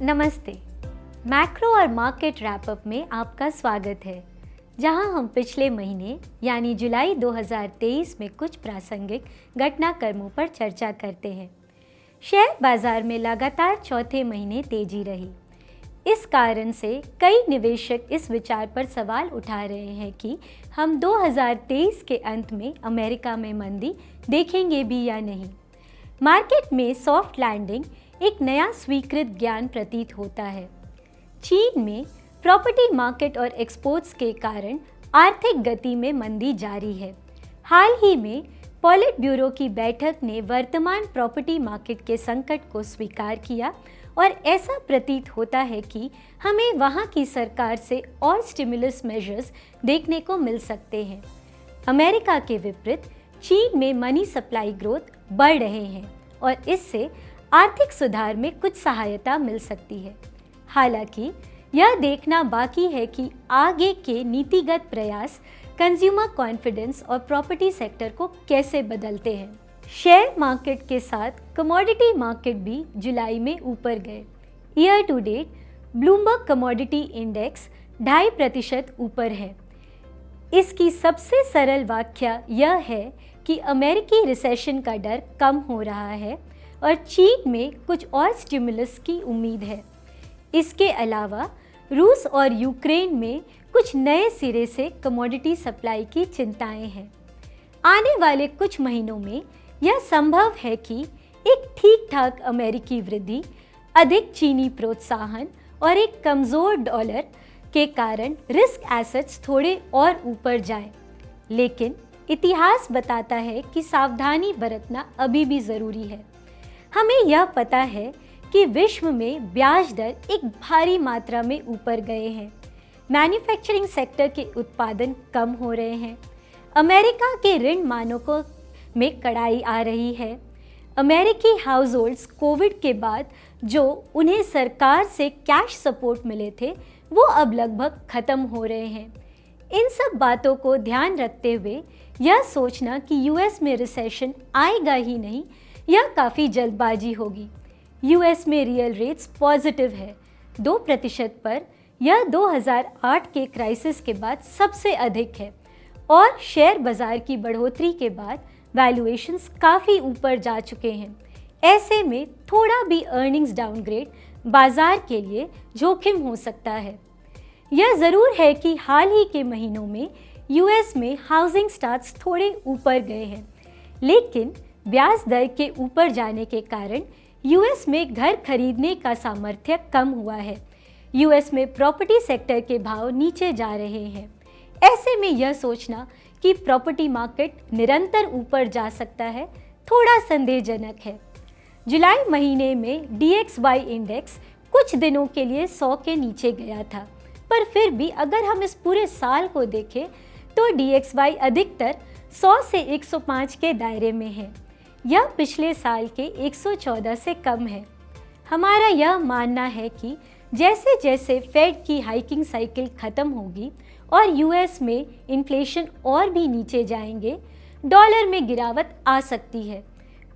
नमस्ते। मैक्रो और market wrap up में आपका स्वागत है, जहां हम पिछले महीने यानी जुलाई 2023 में कुछ प्रासंगिक घटनाक्रमों पर चर्चा करते हैं। शेयर बाजार में लगातार चौथे महीने तेजी रही। इस कारण से कई निवेशक इस विचार पर सवाल उठा रहे हैं कि हम 2023 के अंत में अमेरिका में मंदी देखेंगे भी या नहीं। मार्केट में सॉफ्ट लैंडिंग एक नया स्वीकृत ज्ञान प्रतीत होता है। चीन में प्रॉपर्टी मार्केट और एक्सपोर्ट्स के कारण आर्थिक गति में मंदी जारी है। हाल ही में पॉलिट ब्यूरो की बैठक ने वर्तमान प्रॉपर्टी मार्केट के संकट को स्वीकार किया और ऐसा प्रतीत होता है कि हमें वहां की सरकार से और स्टिमुलस मेजर्स देखने को मिल सकते हैं। अमेरिका के विपरीत चीन में मनी सप्लाई ग्रोथ बढ़ रहे हैं और इससे आर्थिक सुधार में कुछ सहायता मिल सकती है। हालांकि यह देखना बाकी है कि आगे के नीतिगत प्रयास कंज्यूमर कॉन्फिडेंस और प्रॉपर्टी सेक्टर को कैसे बदलते हैं। शेयर मार्केट के साथ कमोडिटी मार्केट भी जुलाई में ऊपर गए। Year to date Bloomberg commodity index 2.5% ऊपर है। इसकी सबसे सरल व्याख्या यह है कि अमेरिकी रिसेशन का डर कम हो रहा है और चीन में कुछ और स्टिमुलस की उम्मीद है। इसके अलावा रूस और यूक्रेन में कुछ नए सिरे से कमोडिटी सप्लाई की चिंताएं हैं। आने वाले कुछ महीनों में यह संभव है कि एक ठीक ठाक अमेरिकी वृद्धि, अधिक चीनी प्रोत्साहन और एक कमज़ोर डॉलर के कारण रिस्क एसेट्स थोड़े और ऊपर जाएं। लेकिन इतिहास बताता है कि सावधानी बरतना अभी भी ज़रूरी है। हमें यह पता है कि विश्व में ब्याज दर एक भारी मात्रा में ऊपर गए हैं। मैन्युफैक्चरिंग सेक्टर के उत्पादन कम हो रहे हैं। अमेरिका के ऋण मानकों में कड़ाई आ रही है। अमेरिकी हाउसहोल्ड्स कोविड के बाद जो उन्हें सरकार से कैश सपोर्ट मिले थे, वो अब लगभग ख़त्म हो रहे हैं। इन सब बातों को ध्यान रखते हुए यह सोचना कि यूएस में रिसेशन आएगा ही नहीं, यह काफ़ी जल्दबाजी होगी। यूएस में रियल रेट्स पॉजिटिव है 2% पर। यह 2008 के क्राइसिस के बाद सबसे अधिक है और शेयर बाजार की बढ़ोतरी के बाद वैल्यूएशंस काफ़ी ऊपर जा चुके हैं। ऐसे में थोड़ा भी अर्निंग्स डाउनग्रेड बाजार के लिए जोखिम हो सकता है। यह ज़रूर है कि हाल ही के महीनों में यूएस में हाउसिंग स्टार्ट्स थोड़े ऊपर गए हैं, लेकिन ब्याज दर के ऊपर जाने के कारण यूएस में घर खरीदने का सामर्थ्य कम हुआ है। यूएस में प्रॉपर्टी सेक्टर के भाव नीचे जा रहे हैं। ऐसे में यह सोचना कि प्रॉपर्टी मार्केट निरंतर ऊपर जा सकता है थोड़ा संदेहजनक है। जुलाई महीने में DXY इंडेक्स कुछ दिनों के लिए 100 के नीचे गया था, पर फिर भी अगर हम इस पूरे साल को देखें तो DXY अधिकतर 100 से 105 के दायरे में है। यह पिछले साल के 114 से कम है। हमारा यह मानना है कि जैसे जैसे फेड की हाइकिंग साइकिल खत्म होगी और यूएस में इन्फ्लेशन और भी नीचे जाएंगे, डॉलर में गिरावट आ सकती है।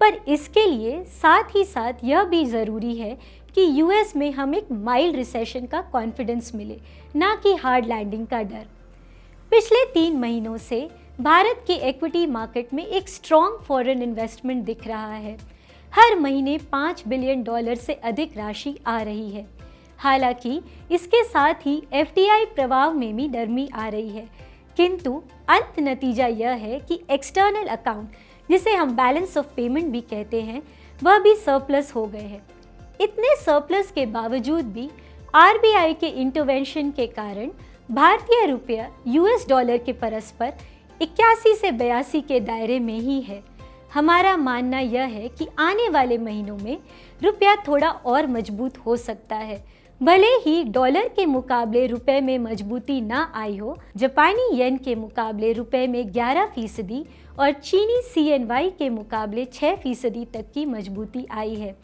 पर इसके लिए साथ ही साथ यह भी ज़रूरी है कि यूएस में हम एक माइल्ड रिसेशन का कॉन्फिडेंस मिले, ना कि हार्ड लैंडिंग का डर। पिछले 3 महीनों से भारत के इक्विटी मार्केट में एक स्ट्रॉन्ग फॉरेन इन्वेस्टमेंट दिख रहा है। हर महीने $5 बिलियन से अधिक राशि आ रही है। हालांकि इसके साथ ही FDI प्रवाह में भी नरमी आ रही है, किंतु अंत नतीजा यह है कि एक्सटर्नल अकाउंट, जिसे हम बैलेंस ऑफ पेमेंट भी कहते हैं, वह भी सरप्लस हो गए हैं। इतने सरप्लस के बावजूद भी RBI के इंटरवेंशन के कारण भारतीय रुपया US डॉलर के परस्पर 81 से 82 के दायरे में ही है। हमारा मानना यह है कि आने वाले महीनों में रुपया थोड़ा और मजबूत हो सकता है। भले ही डॉलर के मुकाबले रुपए में मजबूती ना आई हो, जापानी येन के मुकाबले रुपए में 11% और चीनी CNY के मुकाबले 6% तक की मजबूती आई है।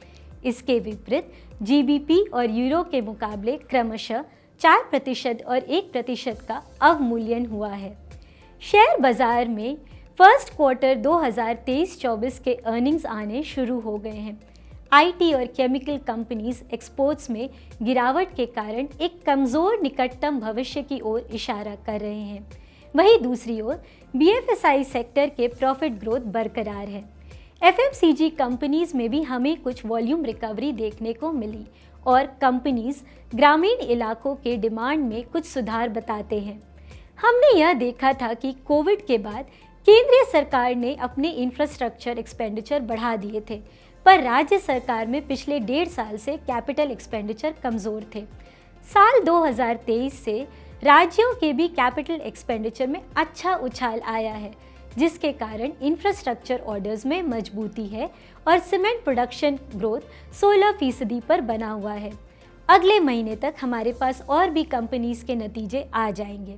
इसके विपरीत GBP और यूरो के मुकाबले क्रमशः 4% और 1% का अवमूल्यन हुआ है। शेयर बाजार में फर्स्ट क्वार्टर 2023-24 के अर्निंग्स आने शुरू हो गए हैं। आईटी और केमिकल कंपनीज एक्सपोर्ट्स में गिरावट के कारण एक कमज़ोर निकटतम भविष्य की ओर इशारा कर रहे हैं। वहीं दूसरी ओर बीएफएसआई सेक्टर के प्रॉफिट ग्रोथ बरकरार है। एफएमसीजी कंपनीज में भी हमें कुछ वॉल्यूम रिकवरी देखने को मिली और कंपनीज ग्रामीण इलाकों के डिमांड में कुछ सुधार बताते हैं। हमने यह देखा था कि कोविड के बाद केंद्रीय सरकार ने अपने इंफ्रास्ट्रक्चर एक्सपेंडिचर बढ़ा दिए थे, पर राज्य सरकार में पिछले 1.5 साल से कैपिटल एक्सपेंडिचर कमज़ोर थे। साल 2023 से राज्यों के भी कैपिटल एक्सपेंडिचर में अच्छा उछाल आया है, जिसके कारण इंफ्रास्ट्रक्चर ऑर्डर्स में मजबूती है और सीमेंट प्रोडक्शन ग्रोथ 16% पर बना हुआ है। अगले महीने तक हमारे पास और भी कंपनीज के नतीजे आ जाएंगे।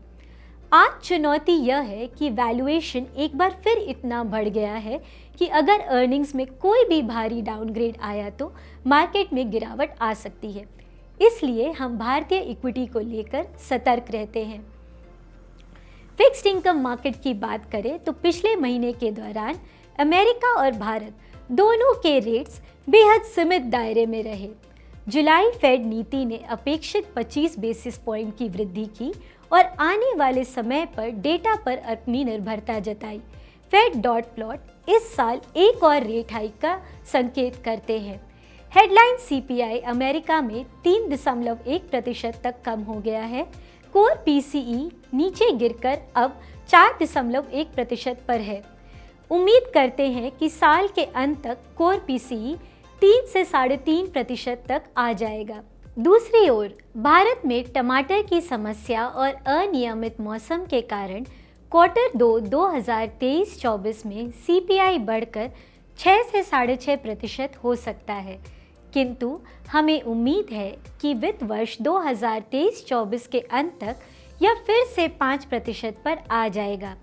आज चुनौती यह है कि वैल्यूएशन एक बार फिर इतना बढ़ गया है कि अगर अर्निंग्स में कोई भी भारी डाउनग्रेड आया तो मार्केट में गिरावट आ सकती है। इसलिए हम भारतीय इक्विटी को लेकर सतर्क रहते हैं। फिक्स्ड इनकम मार्केट की बात करें तो पिछले महीने के दौरान अमेरिका और भारत दोनों के रेट्स बेहद सीमित दायरे में रहे। जुलाई फेड नीति ने अपेक्षित 25 बेसिस पॉइंट की वृद्धि की और आने वाले समय पर डेटा पर अपनी निर्भरता जताई। फेड डॉट प्लॉट इस साल एक और रेट हाइक का संकेत करते हैं। हेडलाइन सीपीआई अमेरिका में 3.1% तक कम हो गया है। कोर पीसीई नीचे गिरकर अब 4.1% पर है। उम्मीद करते हैं कि साल के अंत तक कोर पीसीई 3 से 3.5% तक आ जाएगा। दूसरी ओर भारत में टमाटर की समस्या और अनियमित मौसम के कारण क्वार्टर 2 2023-24 में सीपीआई बढ़कर 6 से 6.5% हो सकता है, किंतु हमें उम्मीद है कि वित्त वर्ष 2023-24 के अंत तक यह फिर से 5% पर आ जाएगा।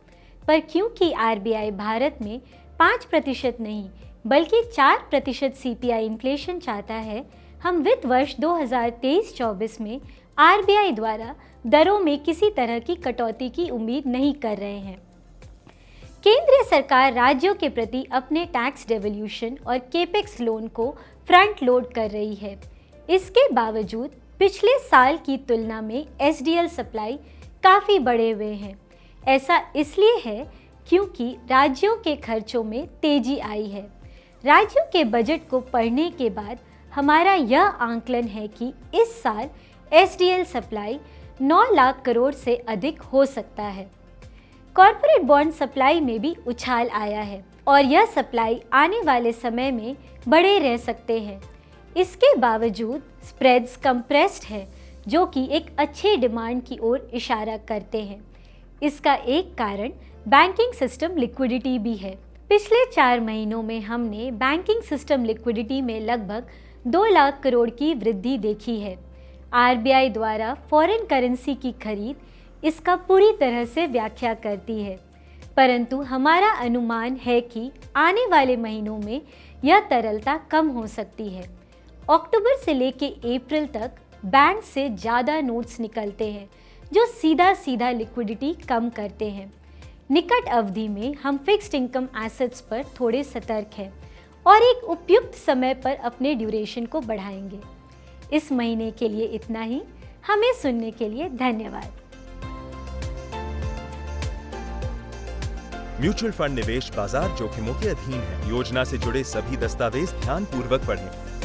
पर क्योंकि आरबीआई भारत में 5% नहीं बल्कि 4% सीपीआई इन्फ्लेशन चाहता है, हम वित्त वर्ष 2023-24 में आरबीआई द्वारा दरों में किसी तरह की कटौती की उम्मीद नहीं कर रहे हैं। केंद्रीय सरकार राज्यों के प्रति अपने टैक्स डेवल्यूशन और केपेक्स लोन को फ्रंट लोड कर रही है। इसके बावजूद पिछले साल की तुलना में एसडीएल सप्लाई काफ़ी बढ़े हुए हैं। ऐसा इसलिए है क्योंकि राज्यों के खर्चों में तेजी आई है। राज्यों के बजट को पढ़ने के बाद हमारा यह आंकलन है कि इस साल एसडीएल सप्लाई 9 लाख करोड़ से अधिक हो सकता है। कॉर्पोरेट बॉन्ड सप्लाई में भी उछाल आया है और यह सप्लाई आने वाले समय में बढ़े रह सकते हैं। इसके बावजूद स्प्रेड्स कंप्रेस्ड है, जो कि एक अच्छे डिमांड की ओर इशारा करते हैं। इसका एक कारण बैंकिंग सिस्टम लिक्विडिटी भी है। पिछले 4 महीनों में हमने बैंकिंग सिस्टम लिक्विडिटी में लगभग 2 लाख करोड़ की वृद्धि देखी है। आरबीआई द्वारा फॉरेन करेंसी की खरीद इसका पूरी तरह से व्याख्या करती है, परंतु हमारा अनुमान है कि आने वाले महीनों में यह तरलता कम हो सकती है। अक्टूबर से लेकर अप्रैल तक बैंक से ज़्यादा नोट्स निकलते हैं, जो सीधा लिक्विडिटी कम करते हैं। निकट अवधि में हम फिक्स्ड इनकम एसेट्स पर थोड़े सतर्क हैं और एक उपयुक्त समय पर अपने ड्यूरेशन को बढ़ाएंगे। इस महीने के लिए इतना ही। हमें सुनने के लिए धन्यवाद। म्यूचुअल फंड निवेश बाजार जोखिमों के अधीन है। योजना से जुड़े सभी दस्तावेज ध्यानपूर्वक पढ़ें।